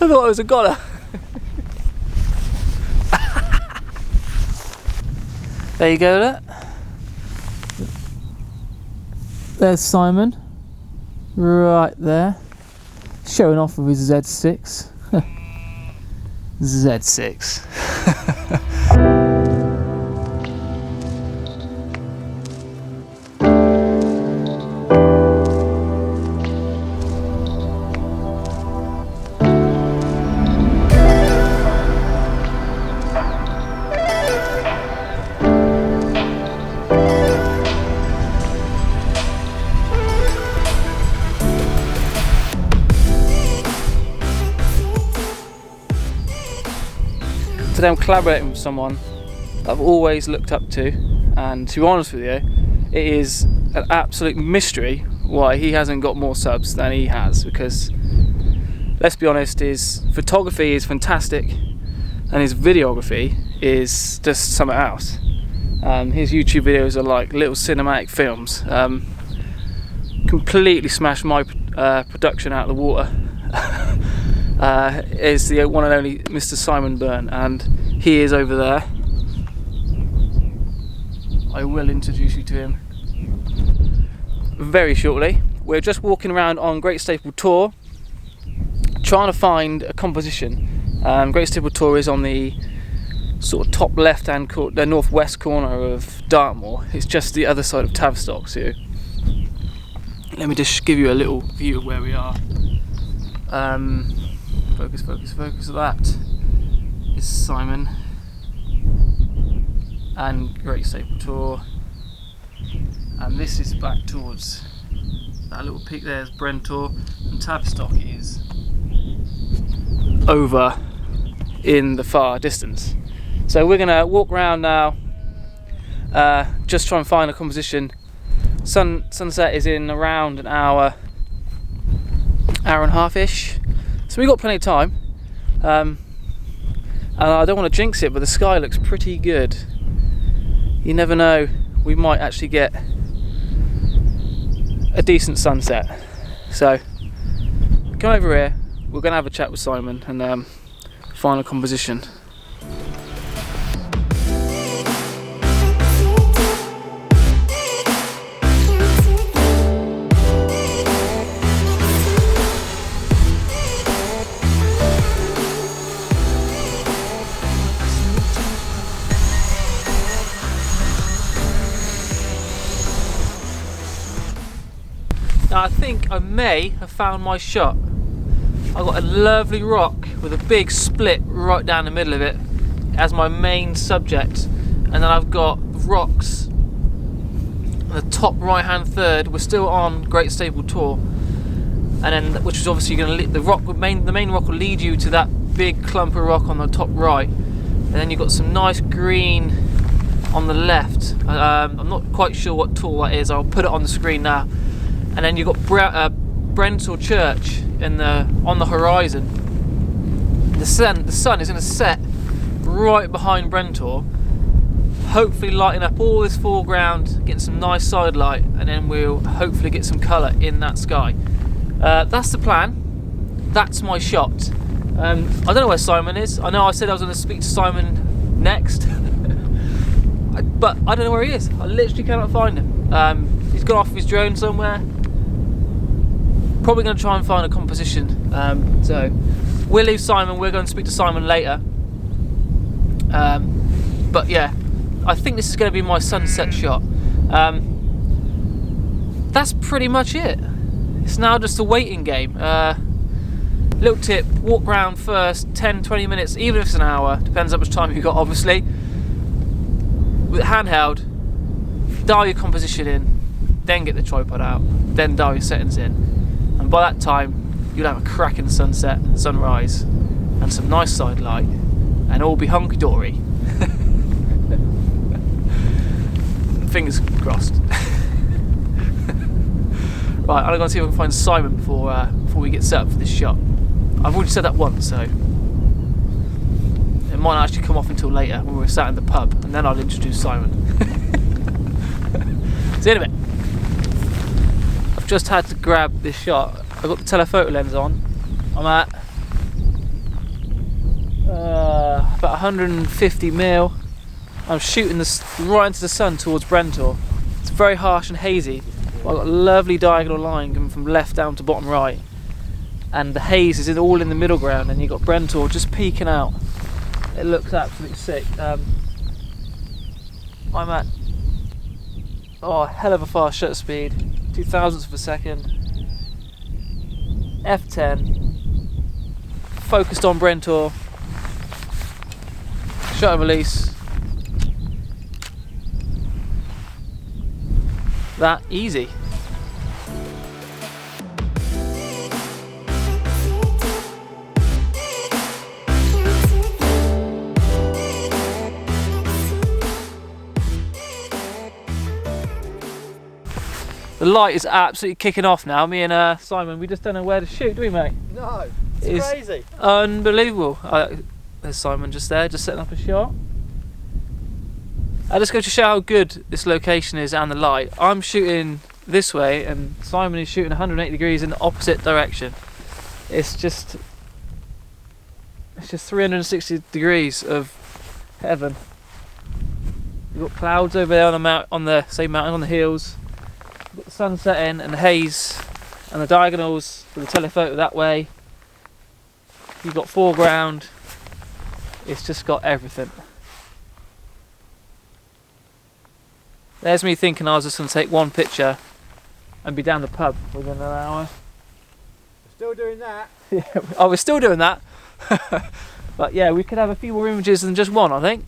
I thought it was a goller. There you go, look. There's Simon, right there, showing off with his Z6. Z6. Today I'm collaborating with someone that I've always looked up to, and to be honest with you, it is an absolute mystery why he hasn't got more subs than he has, because let's be honest, his photography is fantastic and his videography is just something else. His YouTube videos are like little cinematic films. Completely smashed my production out of the water. Is the one and only Mr. Simon Byrne, and he is over there. I will introduce you to him very shortly. We're just walking around on Great Staple Tor trying to find a composition. Great Staple Tor is on the sort of top left hand the northwest corner of Dartmoor. It's just the other side of Tavistock, so let me just give you a little view of where we are. Focus, focus, focus. That is Simon and Great Staple Tor, and this is back towards that little peak there is Tor, and Tavistock is over in the far distance. So we're going to walk around now, just try and find a composition. Sunset is in around an hour and a half-ish. So we've got plenty of time, and I don't want to jinx it, but the sky looks pretty good. You never know, we might actually get a decent sunset. So come over here, we're going to have a chat with Simon and find a composition. Now I think I may have found my shot. I've got a lovely rock with a big split right down the middle of it as my main subject, and then I've got rocks in the top right hand third. We're still on Great Staple Tor, and then which is obviously going to lead the main rock will lead you to that big clump of rock on the top right, and then you've got some nice green on the left. I'm not quite sure what tool that is. I'll put it on the screen now. And then you've got Brentor Church on the horizon. The sun is going to set right behind Brentor, hopefully lighting up all this foreground, getting some nice side light, and then we'll hopefully get some colour in that sky. That's the plan. That's my shot. I don't know where Simon is. I know I said I was going to speak to Simon next, but I don't know where he is. I literally cannot find him. He's gone off his drone somewhere. Probably going to try and find a composition. So we'll leave Simon. We're going to speak to Simon later. But yeah, I think this is going to be my sunset shot. That's pretty much it. It's now just a waiting game. Little tip, walk around first 10-20 minutes, even if it's an hour, depends how much time you've got obviously. With handheld, dial your composition in, then get the tripod out, then dial your settings in. And by that time, you'll have a cracking sunset, sunrise, and some nice side light, and all be hunky-dory. Fingers crossed. Right, I'm going to see if I can find Simon before we get set up for this shot. I've already said that once, so it might not actually come off until later when we're sat in the pub, and then I'll introduce Simon. See you in a bit. I've just had to grab this shot. I've got the telephoto lens on. I'm at about 150 mil. I'm shooting this right into the sun towards Brentor. It's very harsh and hazy. I've got a lovely diagonal line coming from left down to bottom right, and the haze is all in the middle ground, and you've got Brentor just peeking out. It looks absolutely sick. I'm at a hell of a fast shutter speed, 0.002 of a second, f10, focused on Brentor, shutter release. That easy. The light is absolutely kicking off now. Me and Simon, we just don't know where to shoot, do we, mate? No, it's crazy. Unbelievable. There's Simon just there, just setting up a shot. I just go to show how good this location is and the light. I'm shooting this way and Simon is shooting 180 degrees in the opposite direction. It's just 360 degrees of heaven. You've got clouds over there on the same mountain on the hills. You've got the sun setting and the haze and the diagonals for the telephoto that way. You've got foreground. It's just got everything. There's me thinking I was just going to take one picture and be down the pub within an hour. Still doing that? Yeah, oh, we're still doing that. But yeah, we could have a few more images than just one, I think.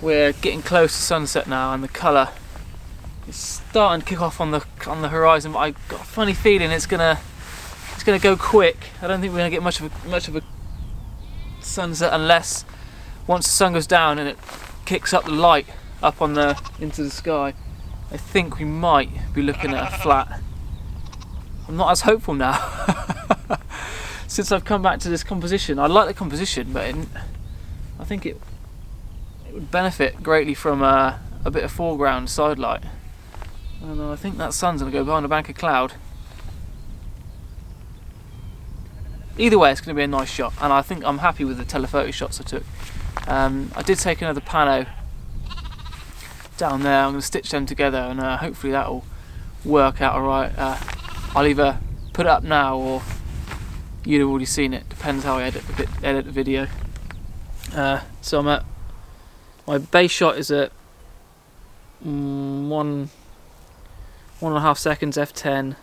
We're getting close to sunset now, and the colour is starting to kick off on the horizon. But I've got a funny feeling it's gonna go quick. I don't think we're gonna get much of a sunset unless once the sun goes down and it kicks up the light up into the sky. I think we might be looking at a flat. I'm not as hopeful now since I've come back to this composition. I like the composition, but I think it would benefit greatly from a bit of foreground side light. And I think that sun's going to go behind a bank of cloud. Either way, it's going to be a nice shot, and I think I'm happy with the telephoto shots I took. I did take another pano down there. I'm going to stitch them together, and hopefully that will work out alright. I'll either put it up now, or you'd have already seen it. Depends how I edit the video. So I'm at my base shot is at 1.5 seconds f10,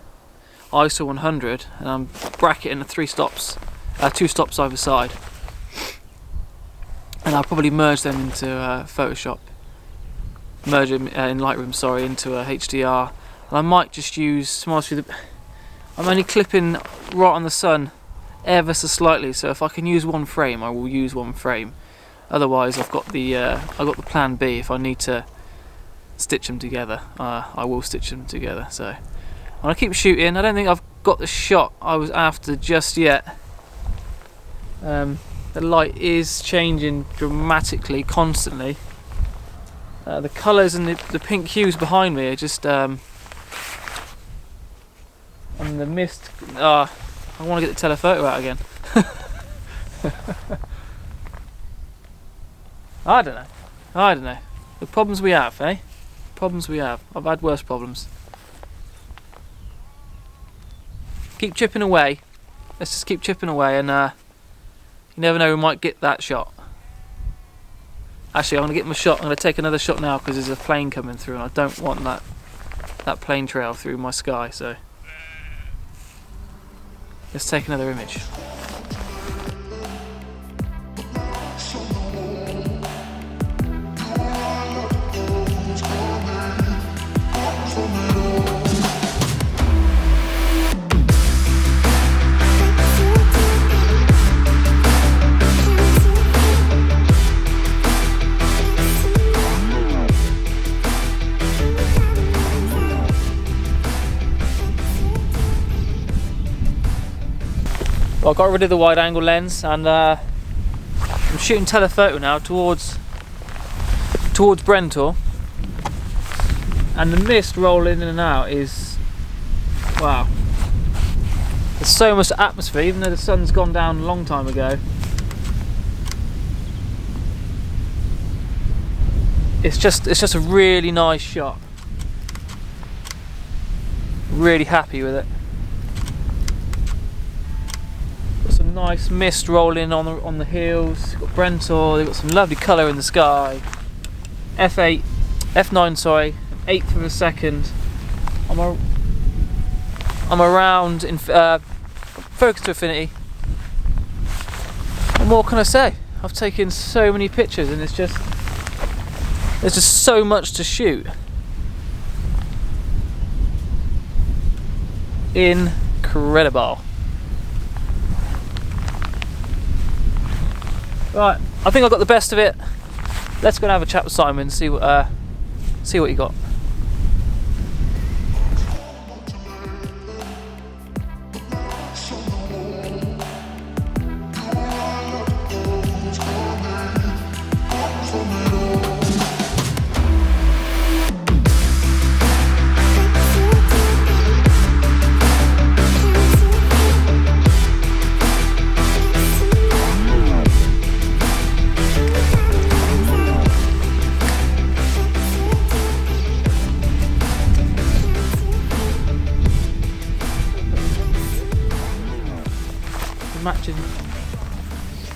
ISO 100, and I'm bracketing the 2 stops either side. And I'll probably merge them into Photoshop, merge them in Lightroom, sorry, into a HDR. And I might just use, I'm only clipping right on the sun ever so slightly, so if I can use one frame, I will use one frame. Otherwise, I've got the plan B. If I need to stitch them together, I will stitch them together. So I'm gonna keep shooting. I don't think I've got the shot I was after just yet. The light is changing dramatically, constantly. The colours and the pink hues behind me are just and the mist. I want to get the telephoto out again. I don't know. The problems we have, eh? Problems we have. I've had worse problems. Keep chipping away. Let's just keep chipping away, and you never know, we might get that shot. Actually, I'm going to get my shot. I'm going to take another shot now because there's a plane coming through, and I don't want that plane trail through my sky. So Let's take another image. Well, I got rid of the wide angle lens and I'm shooting telephoto now towards Brentor, and the mist rolling in and out is, wow, there's so much atmosphere even though the sun's gone down a long time ago. It's just a really nice shot. Really happy with it. Nice mist rolling on the hills. Got Brentor. They've got some lovely colour in the sky. F9, sorry, 1/8 of a second. I'm around in focus to infinity. What more can I say? I've taken so many pictures, and there's just so much to shoot. Incredible. Right, I think I got the best of it. Let's go and have a chat with Simon and see what you got. Matching.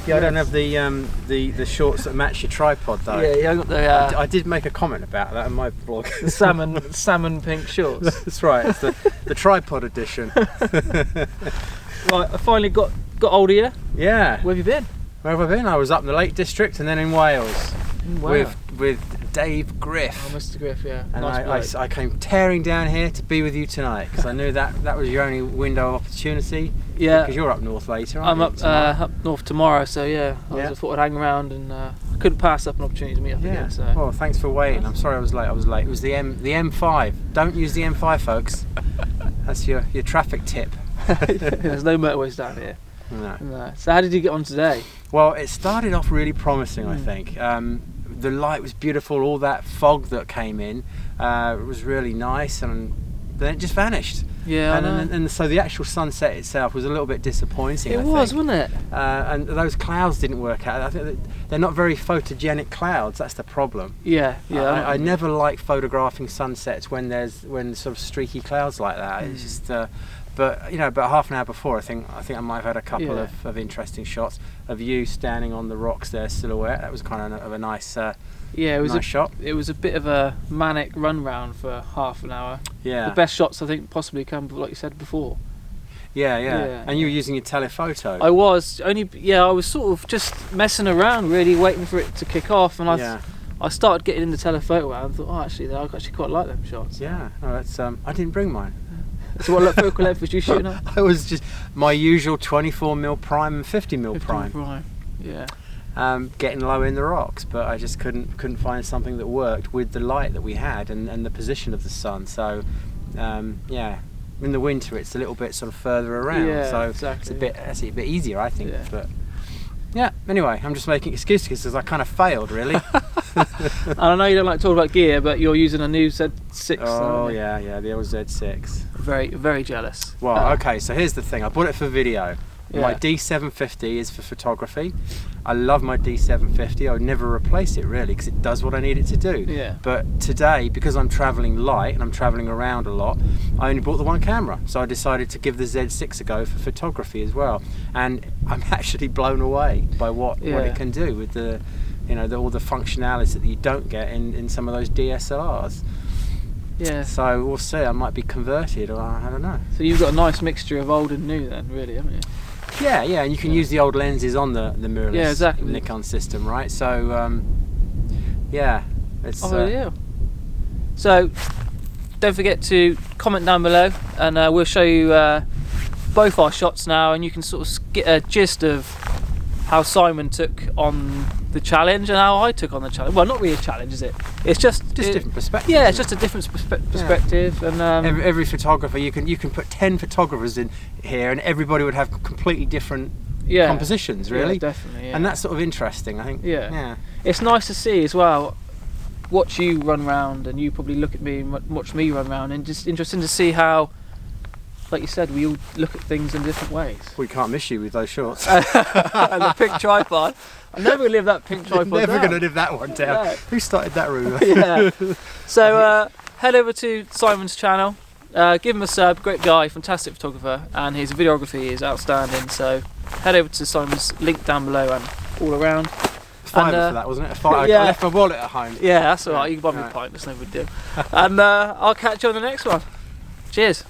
Yeah, I don't have the shorts that match your tripod though. Yeah, I got the. I did make a comment about that in my blog. The salmon pink shorts. That's right. It's the tripod edition. Right, I finally got hold of you. Yeah. Where have you been? Where have I been? I was up in the Lake District and then in Wales. Wow. With Dave Griff. Oh, Mr. Griff, yeah. And nice I came tearing down here to be with you tonight because I knew that was your only window of opportunity. Yeah. Because you're up north later, aren't I'm you? up north tomorrow, so yeah. I thought I'd hang around, and I couldn't pass up an opportunity to meet up again. So. Well, thanks for waiting. I'm sorry I was late. It was the M5. Don't use the M5, folks. That's your traffic tip. There's no motorways down here. No. So how did you get on today? Well, it started off really promising, I think. The light was beautiful, all that fog that came in was really nice, and then it just vanished. Yeah, and so the actual sunset itself was a little bit disappointing. It was, wasn't it? And those clouds didn't work out. I think they're not very photogenic clouds. That's the problem. Yeah. I never like photographing sunsets when there's sort of streaky clouds like that. It's just. But about half an hour before, I think I might have had a couple of interesting shots of you standing on the rocks there, silhouette. That was kind of a nice. It was nice shot. It was a bit of a manic run round for half an hour. Yeah. The best shots I think possibly come, like you said before. Yeah. And you were using your telephoto. I was I was sort of just messing around, really waiting for it to kick off, and I started getting in the telephoto out and thought, I actually quite like them shots. Yeah. No, that's I didn't bring mine. So what focal length was you shooting at? I was just my usual 24mm prime and 50mm prime. Yeah. Getting low in the rocks, but I just couldn't find something that worked with the light that we had and the position of the sun. So in the winter it's a little bit sort of further around. Yeah, so exactly. it's a bit easier, I think. Yeah. But yeah. Anyway, I'm just making excuses because I kind of failed, really. And I know you don't like talking about gear, but you're using a new Z6. Oh yeah, the old Z6. Very, very jealous. Well, okay, so here's the thing. I bought it for video. Yeah. My D750 is for photography. I love my D750. I would never replace it really because it does what I need it to do. Yeah. But today, because I'm traveling light and I'm traveling around a lot, I only bought the one camera. So I decided to give the Z6 a go for photography as well. And I'm actually blown away by what it can do with the, all the functionalities that you don't get in some of those DSLRs. Yeah. So we'll see. I might be converted, or I don't know. So you've got a nice mixture of old and new then, really, haven't you? Yeah, yeah, and you can use the old lenses on the mirrorless exactly. Nikon system, right? So yeah, it's yeah. So don't forget to comment down below, and we'll show you both our shots now, and you can sort of get a gist of how Simon took on the challenge and how I took on the challenge. Well, not really a challenge, is it? It's just different perspective. Yeah, it's just a different perspective. And every photographer, you can put 10 photographers in here, and everybody would have completely different compositions, really. Yeah, definitely. Yeah. And that's sort of interesting, I think. Yeah. It's nice to see as well. Watch you run round, and you probably look at me and watch me run round, and just interesting to see how, like you said, we all look at things in different ways. We can't miss you with those shorts. And the pink tripod. I'm never going to live that pink tripod Never down. going to live that one down. Yeah. Who started that rumour? Yeah. So head over to Simon's channel, give him a sub. Great guy, fantastic photographer, and his videography is outstanding. So head over to Simon's, link down below and all around. $5 for that, wasn't it? I left my wallet at home. Yeah, that's alright. You can buy me a pint. That's no big deal. And I'll catch you on the next one. Cheers.